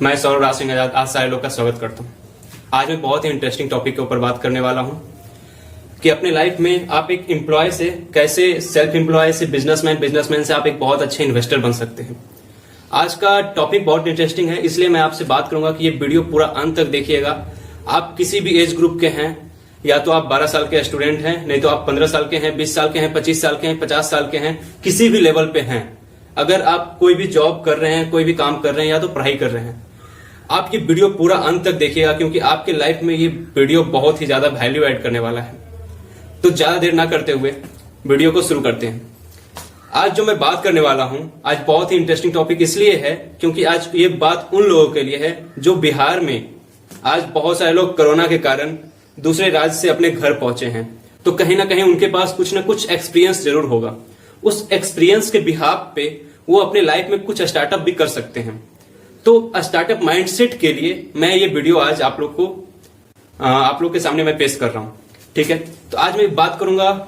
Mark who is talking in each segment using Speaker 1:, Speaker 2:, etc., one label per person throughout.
Speaker 1: मैं सौरभ राज सिंह आजाद आज सारे लोग का स्वागत करता हूँ। आज मैं बहुत ही इंटरेस्टिंग टॉपिक के ऊपर बात करने वाला हूँ कि अपने लाइफ में आप एक एम्प्लॉय से कैसे सेल्फ एम्प्लॉय से बिजनेसमैन से आप एक बहुत अच्छे इन्वेस्टर बन सकते हैं। आज का टॉपिक बहुत इंटरेस्टिंग है, इसलिए मैं आपसे बात करूंगा कि ये वीडियो पूरा अंत तक देखिएगा। आप किसी भी एज ग्रुप के हैं, या तो आप 12 साल के स्टूडेंट हैं, नहीं तो आप 15 साल के हैं, 20 साल के हैं, 25 साल के हैं, 50 साल के हैं, किसी भी लेवल पे हैं। अगर आप कोई भी जॉब कर रहे हैं, कोई भी काम कर रहे हैं या तो पढ़ाई कर रहे हैं, आप ये वीडियो पूरा अंत तक देखिएगा, क्योंकि आपके लाइफ में ये वीडियो बहुत ही ज्यादा वैल्यू ऐड करने वाला है। तो ज्यादा देर ना करते हुए वीडियो को शुरू करते हैं। आज जो मैं बात करने वाला हूं, आज बहुत ही इंटरेस्टिंग टॉपिक इसलिए है क्योंकि आज ये बात उन लोगों के लिए है जो बिहार में आज बहुत सारे लोग कोरोना के कारण दूसरे राज्य से अपने घर पहुंचे हैं। तो कहीं ना कहीं उनके पास कुछ ना कुछ एक्सपीरियंस जरूर होगा। उस एक्सपीरियंस के बिहाफ पे वो अपने लाइफ में कुछ स्टार्टअप भी कर सकते हैं। तो स्टार्टअप माइंडसेट के लिए मैं ये वीडियो आज आप लोग के सामने मैं पेश कर रहा हूं। ठीक है, तो आज मैं बात करूंगा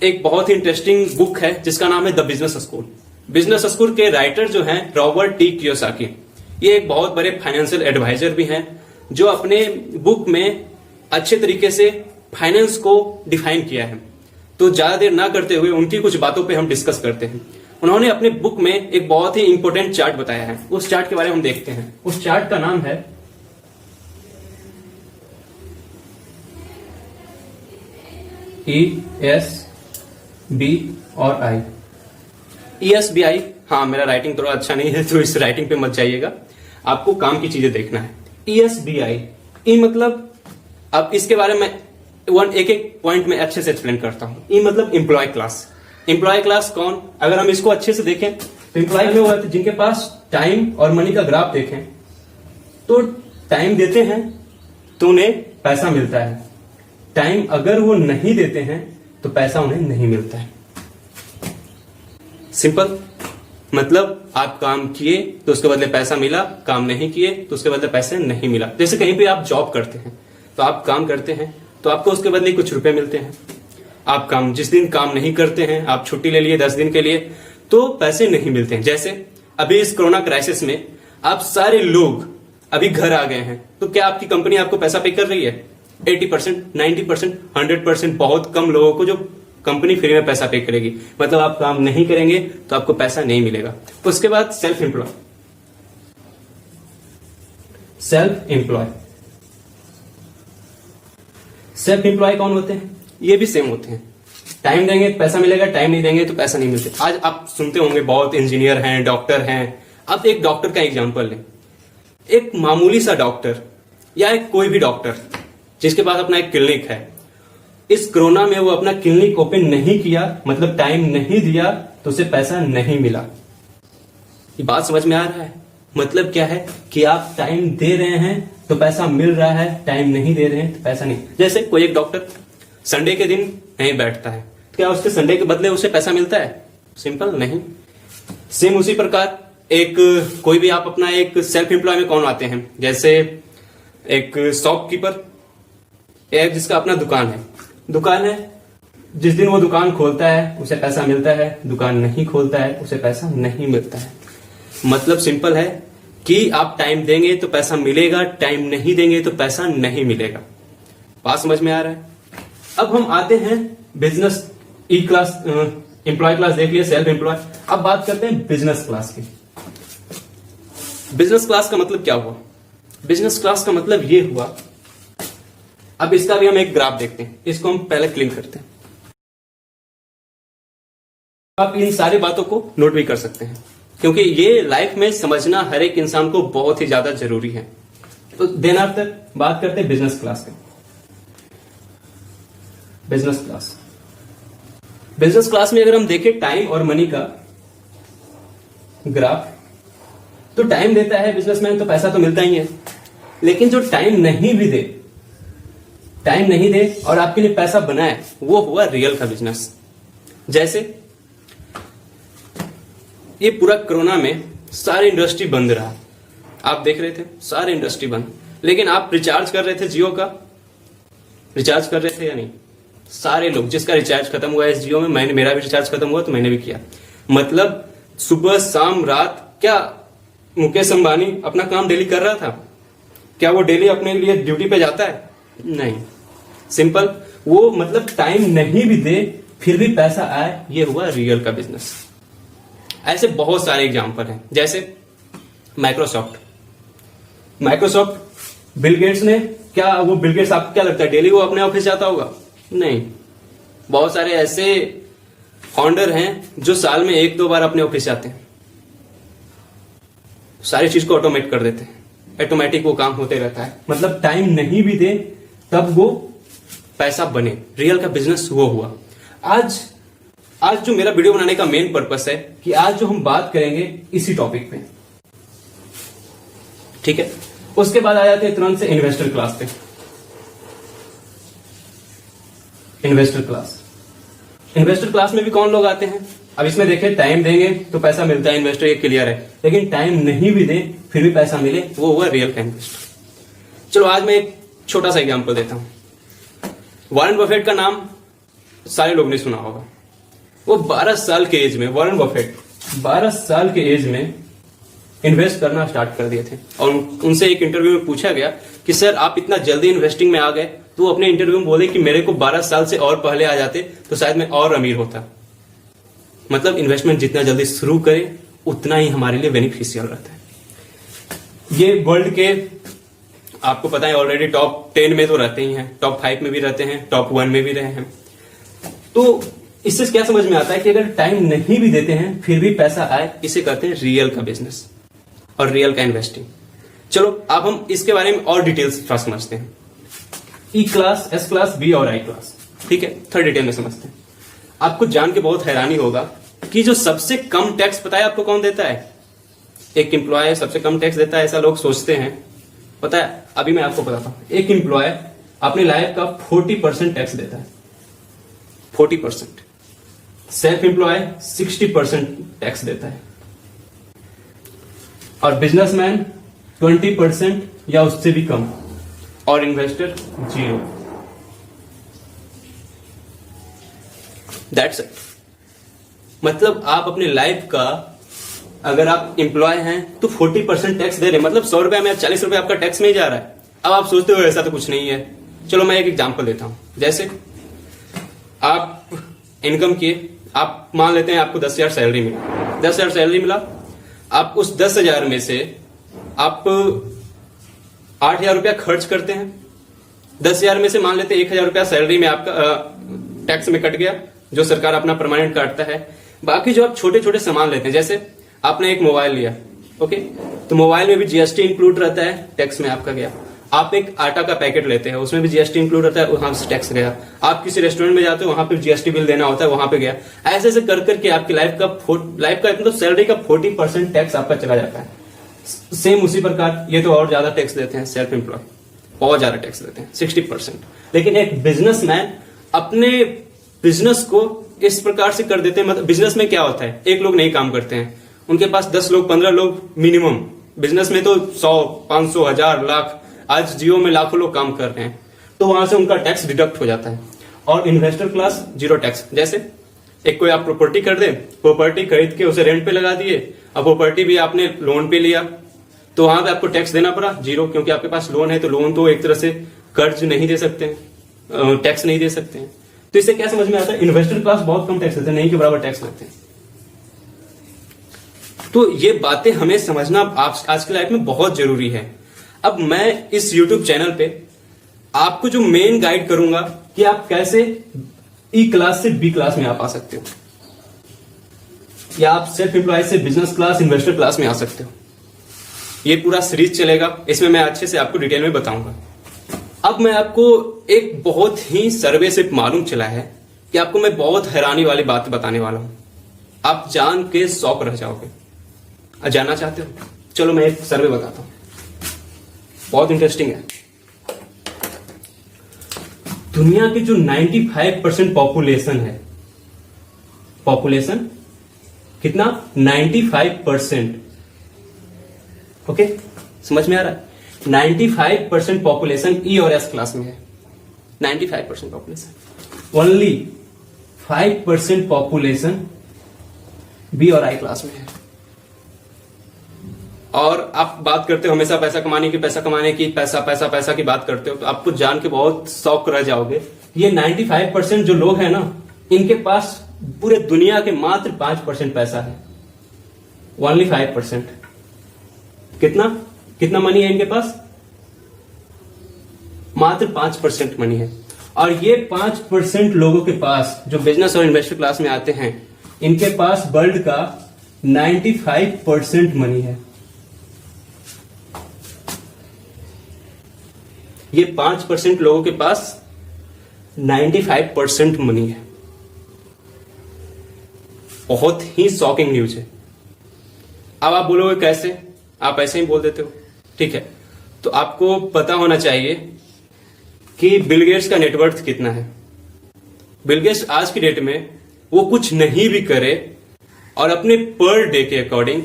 Speaker 1: एक बहुत ही इंटरेस्टिंग बुक है जिसका नाम है the business school. Business school के राइटर जो हैं रॉबर्ट टी कियोसाकी, ये एक बहुत बड़े फाइनेंशियल एडवाइजर भी हैं जो अपने बुक में अच्छे तरीके से फाइनेंस को डिफाइन किया है। तो ज्यादा देर ना करते हुए उनकी कुछ बातों पे हम डिस्कस करते हैं। उन्होंने अपने बुक में एक बहुत ही इंपॉर्टेंट चार्ट बताया है, उस चार्ट के बारे में हम देखते हैं। उस चार्ट का नाम है ESBI। ESBI, हाँ मेरा राइटिंग थोड़ा अच्छा नहीं है तो इस राइटिंग पे मत जाइएगा, आपको काम की चीजें देखना है। ESBI, ई मतलब, अब इसके बारे में एक एक पॉइंट में अच्छे से एक्सप्लेन करता हूं। ई मतलब एम्प्लॉय क्लास। एम्प्लॉय क्लास कौन? अगर हम इसको अच्छे से देखें तो एम्प्लॉय में वो है जिनके पास टाइम और मनी का ग्राफ देखें तो टाइम देते हैं तो उन्हें पैसा मिलता है, टाइम अगर वो नहीं देते हैं तो पैसा उन्हें नहीं मिलता है। सिंपल मतलब, आप काम किए तो उसके बदले पैसा मिला, काम नहीं किए तो उसके बदले पैसे नहीं मिला। जैसे कहीं पे आप जॉब करते हैं तो आप काम करते हैं तो आपको उसके बदले कुछ रुपए मिलते हैं। आप जिस दिन काम नहीं करते हैं, आप छुट्टी ले लिए 10 दिन के लिए, तो पैसे नहीं मिलते हैं। जैसे अभी इस कोरोना क्राइसिस में आप सारे लोग अभी घर आ गए हैं, तो क्या आपकी कंपनी आपको पैसा पे कर रही है? 80%, 90%, 100%, बहुत कम लोगों को जो कंपनी फ्री में पैसा पे करेगी। मतलब आप काम नहीं करेंगे तो आपको पैसा नहीं मिलेगा। उसके बाद सेल्फ एम्प्लॉय। सेल्फ एम्प्लॉय कौन होते हैं? ये भी सेम होते हैं। टाइम देंगे तो पैसा मिलेगा, टाइम नहीं देंगे तो पैसा नहीं मिलता। आज आप सुनते होंगे बहुत इंजीनियर हैं, डॉक्टर हैं। आप एक डॉक्टर का एग्जांपल लें। एक मामूली सा डॉक्टर या एक कोई भी डॉक्टर जिसके पास अपना एक क्लिनिक है, इस कोरोना में वो अपना क्लिनिक ओपन नहीं किया, मतलब टाइम नहीं दिया, तो उसे पैसा नहीं मिला। ये बात समझ में आ रहा है? मतलब क्या है कि आप टाइम दे रहे हैं तो पैसा मिल रहा है, टाइम नहीं दे रहे हैं तो पैसा नहीं। जैसे कोई एक डॉक्टर संडे के दिन नहीं बैठता है, क्या उसके संडे के बदले उसे पैसा मिलता है? सिंपल नहीं। सेम उसी प्रकार एक कोई भी आप अपना एक सेल्फ एम्प्लॉय में कौन आते हैं? जैसे एक शॉपकीपर, एक जिसका अपना दुकान है, जिस दिन वो दुकान खोलता है उसे पैसा मिलता है, दुकान नहीं खोलता है उसे पैसा नहीं मिलता है। मतलब सिंपल है कि आप टाइम देंगे तो पैसा मिलेगा, टाइम नहीं देंगे तो पैसा नहीं मिलेगा। बात समझ में आ रहा है? अब हम आते हैं बिजनेस एम्प्लॉय क्लास देख लिया, सेल्फ एम्प्लॉय। अब बात करते हैं बिजनेस क्लास की। बिजनेस क्लास का मतलब क्या हुआ? बिजनेस क्लास का मतलब ये हुआ, अब इसका भी हम एक ग्राफ देखते हैं। इसको हम पहले क्लीन करते हैं। आप इन सारी बातों को नोट भी कर सकते हैं क्योंकि ये लाइफ में समझना हर एक इंसान को बहुत ही ज्यादा जरूरी है। तो देन आफ्टर बात करते हैं बिजनेस क्लास की। बिजनेस क्लास में अगर हम देखें टाइम और मनी का ग्राफ, तो टाइम देता है बिजनेसमैन तो पैसा तो मिलता ही है, लेकिन जो टाइम नहीं दे और आपके लिए पैसा बनाए, वो हुआ रियल का बिजनेस। जैसे ये पूरा कोरोना में सारी इंडस्ट्री बंद रहा, आप देख रहे थे सारे इंडस्ट्री बंद, लेकिन आप रिचार्ज कर रहे थे जियो का, रिचार्ज कर रहे थे या नहीं? सारे लोग, जिसका रिचार्ज खत्म हुआ है जियो में, मेरा भी रिचार्ज खत्म हुआ तो मैंने भी किया। मतलब सुबह शाम रात क्या मुकेश अंबानी अपना काम डेली कर रहा था? क्या वो डेली अपने लिए ड्यूटी पे जाता है? नहीं। सिंपल, वो मतलब टाइम नहीं भी दे फिर भी पैसा आए, ये हुआ रियल का बिजनेस। ऐसे बहुत सारे एग्जांपल हैं, जैसे माइक्रोसॉफ्ट बिल गेट्स ने, क्या वो बिल गेट्स आपको क्या लगता है डेली वो अपने ऑफिस जाता होगा? नहीं। बहुत सारे ऐसे फाउंडर हैं जो साल में 1-2 बार अपने ऑफिस जाते हैं, सारी चीज को ऑटोमेट कर देते हैं, ऑटोमेटिक वो काम होते रहता है। मतलब टाइम नहीं भी दे तब वो पैसा बने, रियल का बिजनेस वो हुआ। आज जो मेरा वीडियो बनाने का मेन पर्पस है कि आज जो हम बात करेंगे इसी टॉपिक पे, ठीक है। उसके बाद आ जाते हैं तुरंत से इन्वेस्टर क्लास पे। इन्वेस्टर क्लास में भी कौन लोग आते हैं? अब इसमें देखिए, टाइम देंगे तो पैसा मिलता है, इन्वेस्टर ये क्लियर है, लेकिन टाइम नहीं भी दे फिर भी पैसा मिले, वो हुआ रियल का इन्वेस्टर। चलो आज मैं एक छोटा सा एग्जांपल देता हूं। वॉरेन बफेट का नाम सारे लोग ने सुना होगा। वो 12 साल के एज में, वॉरेन बफेट 12 साल के एज में इन्वेस्ट करना स्टार्ट कर दिए थे। और उनसे एक इंटरव्यू में पूछा गया कि सर आप इतना जल्दी इन्वेस्टिंग में आ गए, तो अपने इंटरव्यू में बोले कि मेरे को 12 साल से और पहले आ जाते तो शायद मैं और अमीर होता। मतलब इन्वेस्टमेंट जितना जल्दी शुरू करें उतना ही हमारे लिए बेनिफिशियल रहता है। ये वर्ल्ड के आपको पता है ऑलरेडी टॉप 10 में तो रहते ही हैं, टॉप 5 में भी रहते हैं, टॉप 1 में भी रहे हैं। तो इससे क्या समझ में आता है कि अगर टाइम नहीं भी देते हैं फिर भी पैसा आए, इसे कहते हैं रियल का बिजनेस और रियल का इन्वेस्टिंग। चलो अब हम इसके बारे में और डिटेल्स थोड़ा समझते हैं। ई क्लास, एस क्लास, बी और आई क्लास, ठीक है, थोड़ा डिटेल में समझते हैं। आपको जान के बहुत हैरानी होगा कि जो सबसे कम टैक्स पता है आपको कौन देता है? एक एम्प्लॉय सबसे कम टैक्स देता है, ऐसा लोग सोचते हैं। पता है, अभी मैं आपको बताता हूं। एक एम्प्लॉय अपनी लाइफ का 40% टैक्स देता है, 40%। सेल्फ एम्प्लॉय 60% टैक्स देता है, और बिजनेसमैन 20% या उससे भी कम, और इन्वेस्टर 0। That's it. मतलब आप अपने लाइफ का, अगर आप एम्प्लॉय हैं तो 40% टैक्स दे रहे हैं, मतलब 100 रुपए में 40 रुपए आपका टैक्स में ही जा रहा है। अब आप सोचते हो ऐसा तो कुछ नहीं है। चलो मैं एक एग्जांपल देता हूं। जैसे आप इनकम किए, आप मान लेते हैं आपको 10,000 सैलरी मिला, 10,000 सैलरी मिला, आप उस 10,000 में से आप 8,000 रुपया खर्च करते हैं। 10,000 में से मान लेते हैं 1,000 रुपया सैलरी में आपका टैक्स में कट गया, जो सरकार अपना परमानेंट काटता है। बाकी जो आप छोटे छोटे सामान लेते हैं, जैसे आपने एक मोबाइल लिया, ओके, तो मोबाइल में भी जीएसटी इंक्लूड रहता है, टैक्स में आपका गया। आप एक आटा का पैकेट लेते हैं, उसमें भी जीएसटी इंक्लूड रहता है, वहां से टैक्स गया। आप किसी रेस्टोरेंट में जाते हो, वहां पे जीएसटी बिल देना होता है, वहां पे गया। ऐसे ऐसे कर करके आपकी लाइफ का मतलब सैलरी का 40% टैक्स आपका चला जाता है। सेम उसी प्रकार ये तो और ज्यादा टैक्स देते हैं, सेल्फ एम्प्लॉय और ज्यादा टैक्स देते हैं, 60%। लेकिन एक बिजनेसमैन अपने बिजनेस को इस प्रकार से कर देते हैं। मतलब बिजनेस में क्या होता है, एक लोग नहीं काम करते हैं, उनके पास 10 लोग 15 लोग मिनिमम। बिजनेस में तो 100, 500, 1000, लाख, आज जियो में लाखों लोग काम कर रहे हैं, तो वहां से उनका टैक्स डिडक्ट हो जाता है। और इन्वेस्टर क्लास 0 टैक्स। जैसे एक कोई आप प्रॉपर्टी कर दे, प्रॉपर्टी खरीद के उसे रेंट पे लगा दिए, अब प्रॉपर्टी भी आपने लोन पे लिया, तो वहां पे आपको टैक्स देना पड़ा 0, क्योंकि आपके पास लोन है। तो लोन तो एक तरह से कर्ज नहीं दे सकते हैं, टैक्स नहीं दे सकते हैं। तो इससे क्या समझ में आता है, इन्वेस्टर क्लास बहुत कम टैक्स देते हैं, नहीं के बराबर टैक्स लेते हैं। तो ये बातें हमें समझना आज की लाइफ में बहुत जरूरी है। अब मैं इस YouTube चैनल पे आपको जो मेन गाइड करूंगा कि आप कैसे ई क्लास से बी क्लास में आप आ सकते हो, या आप सेल्फ एम्प्लॉय से बिजनेस क्लास, इन्वेस्टर क्लास में आ सकते हो। ये पूरा सीरीज चलेगा, इसमें मैं अच्छे से आपको डिटेल में बताऊंगा। अब मैं आपको एक बहुत ही सर्वे से मालूम चला है कि आपको मैं बहुत हैरानी वाली बात बताने वाला हूं, आप जान के शॉक रह जाओगे। जानना चाहते हो? चलो मैं एक सर्वे बताता हूं, बहुत इंटरेस्टिंग है। दुनिया की जो 95% पॉपुलेशन है, पॉपुलेशन कितना? 95%। ओके, समझ में आ रहा है? 95% पॉपुलेशन ई और एस क्लास में है। 95% पॉपुलेशन। ओनली 5% पॉपुलेशन बी और आई क्लास में है। और आप बात करते हो हमेशा पैसा कमाने की, पैसा पैसा पैसा की बात करते हो, तो आपको जान के बहुत शौक रह जाओगे। ये 95% जो लोग हैं ना, इनके पास पूरे दुनिया के मात्र 5% पैसा है। ओनली 5%। कितना मनी है इनके पास? मात्र 5% मनी है। और ये 5% लोगों के पास जो बिजनेस और इन्वेस्टर क्लास में आते हैं, इनके पास वर्ल्ड का 95% मनी है। ये 5% लोगों के पास 95% मनी है। बहुत ही शॉकिंग न्यूज है। अब आप बोलोगे कैसे? आप ऐसे ही बोल देते हो, ठीक है। तो आपको पता होना चाहिए कि बिल गेट्स का नेटवर्थ कितना है। बिल गेट्स आज की डेट में वो कुछ नहीं भी करे और अपने पर डे के अकॉर्डिंग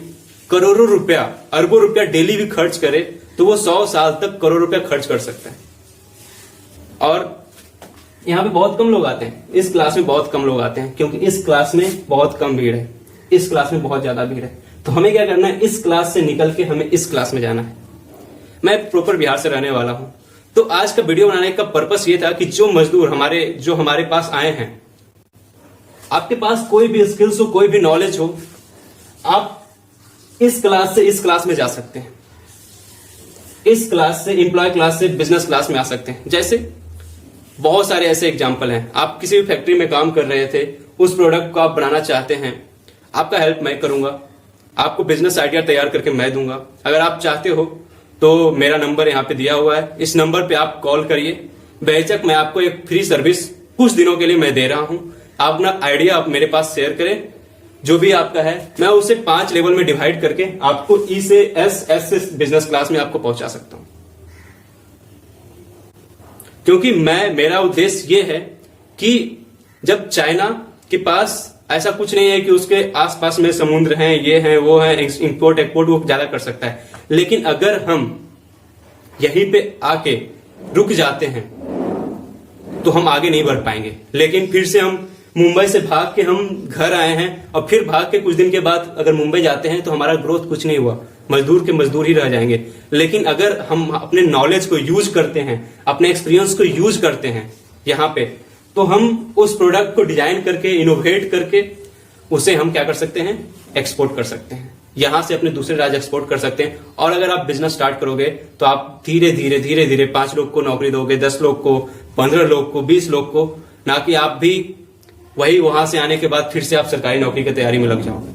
Speaker 1: करोड़ों रुपया, अरबों रुपया डेली भी खर्च करे, तो वो 100 साल तक करोड़ रुपया खर्च कर सकता है। और यहां पे बहुत कम लोग आते हैं, इस क्लास में बहुत कम लोग आते हैं, क्योंकि इस क्लास में बहुत कम भीड़ है, इस क्लास में बहुत ज्यादा भीड़ है। तो हमें क्या करना है, इस क्लास से निकल के हमें इस क्लास में जाना है। मैं प्रॉपर बिहार से रहने वाला हूं, तो आज का वीडियो बनाने का पर्पस ये था कि जो मजदूर हमारे पास आए हैं, आपके पास कोई भी स्किल्स हो, कोई भी नॉलेज हो, आप इस क्लास से इस क्लास में जा सकते हैं। इस क्लास से, एम्प्लॉय क्लास से बिजनेस क्लास में आ सकते हैं। जैसे बहुत सारे ऐसे एग्जाम्पल हैं। आप किसी भी फैक्ट्री में काम कर रहे थे, उस प्रोडक्ट को आप बनाना चाहते हैं, आपका हेल्प मैं करूंगा, आपको बिजनेस आइडिया तैयार करके मैं दूंगा। अगर आप चाहते हो तो मेरा नंबर यहाँ पे दिया हुआ है, इस नंबर पे आप कॉल करिए। बेशक मैं आपको एक फ्री सर्विस कुछ दिनों के लिए मैं दे रहा हूं। आप अपना आइडिया आप मेरे पास शेयर करें, जो भी आपका है, मैं उसे 5 लेवल में डिवाइड करके आपको ई से एस, एस से बिजनेस क्लास में आपको पहुंचा सकता हूं। क्योंकि मेरा उद्देश्य ये है कि जब चाइना के पास ऐसा कुछ नहीं है कि उसके आसपास में समुद्र हैं, ये हैं, वो हैं, इंपोर्ट एक्सपोर्ट वो ज्यादा कर सकता है, लेकिन अगर हम यहीं पे आके रुक जाते हैं तो हम आगे नहीं बढ़ पाएंगे। लेकिन फिर से हम मुंबई से भाग के हम घर आए हैं और फिर भाग के कुछ दिन के बाद अगर मुंबई जाते हैं तो हमारा ग्रोथ कुछ नहीं हुआ, मजदूर के मजदूर ही रह जाएंगे। लेकिन अगर हम अपने नॉलेज को यूज करते हैं, अपने एक्सपीरियंस को यूज करते हैं यहाँ पे, तो हम उस प्रोडक्ट को डिजाइन करके, इनोवेट करके उसे हम क्या कर सकते हैं, एक्सपोर्ट कर सकते हैं। यहां से अपने दूसरे राज्य एक्सपोर्ट कर सकते हैं। और अगर आप बिजनेस स्टार्ट करोगे तो आप धीरे धीरे 5 लोग को नौकरी दोगे, 10 लोग को, 15 लोग को, 20 लोग को, ना कि आप भी वही वहां से आने के बाद फिर से आप सरकारी नौकरी की तैयारी में लग जाओगे।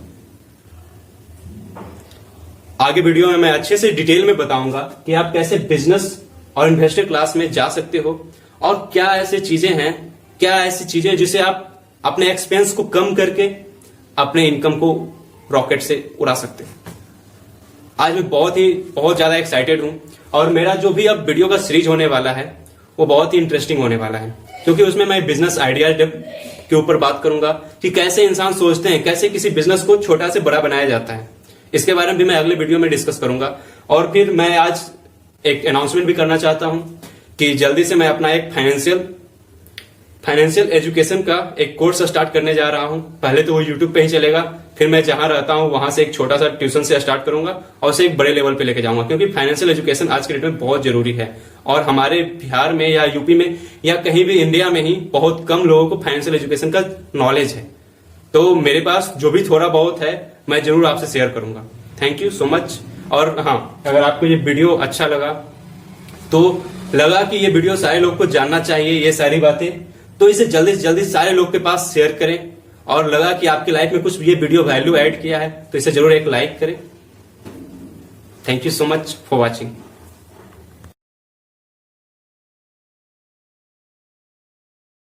Speaker 1: आगे वीडियो में मैं अच्छे से डिटेल में बताऊंगा कि आप कैसे बिजनेस और इन्वेस्टर क्लास में जा सकते हो और क्या ऐसी चीजें जिसे आप अपने एक्सपेंस को कम करके अपने इनकम को रॉकेट से उड़ा सकते हैं। आज मैं बहुत ज्यादा एक्साइटेड हूं और मेरा जो भी अब वीडियो का सीरीज होने वाला है वो बहुत ही इंटरेस्टिंग होने वाला है, क्योंकि उसमें मैं बिजनेस आइडिया के ऊपर बात करूंगा कि कैसे इंसान सोचते हैं, कैसे किसी बिजनेस को छोटा से बड़ा बनाया जाता है। इसके बारे में भी मैं अगले वीडियो में डिस्कस करूंगा। और फिर मैं आज एक अनाउंसमेंट भी करना चाहता हूं कि जल्दी से मैं अपना एक फाइनेंशियल एजुकेशन का एक कोर्स स्टार्ट करने जा रहा हूं। पहले तो वो यूट्यूब पे ही चलेगा, फिर मैं जहां रहता हूं वहां से एक छोटा सा ट्यूशन से स्टार्ट करूंगा और उसे एक बड़े लेवल पे लेके जाऊंगा, क्योंकि फाइनेंशियल एजुकेशन आज के डेट में बहुत जरूरी है। और हमारे बिहार में या यूपी में या कहीं भी इंडिया में ही बहुत कम लोगों को फाइनेंशियल एजुकेशन का नॉलेज है। तो मेरे पास जो भी थोड़ा बहुत है मैं जरूर आपसे शेयर करूंगा। Thank you so much. और हाँ, अगर आपको ये वीडियो अच्छा लगा, तो लगा कि ये वीडियो सारे लोग को जानना चाहिए ये सारी बातें, तो इसे जल्दी से जल्दी सारे लोग के पास शेयर करें। और लगा कि आपकी लाइफ में कुछ ये वीडियो वैल्यू ऐड किया है तो इसे जरूर एक लाइक करें। Thank you so much for watching.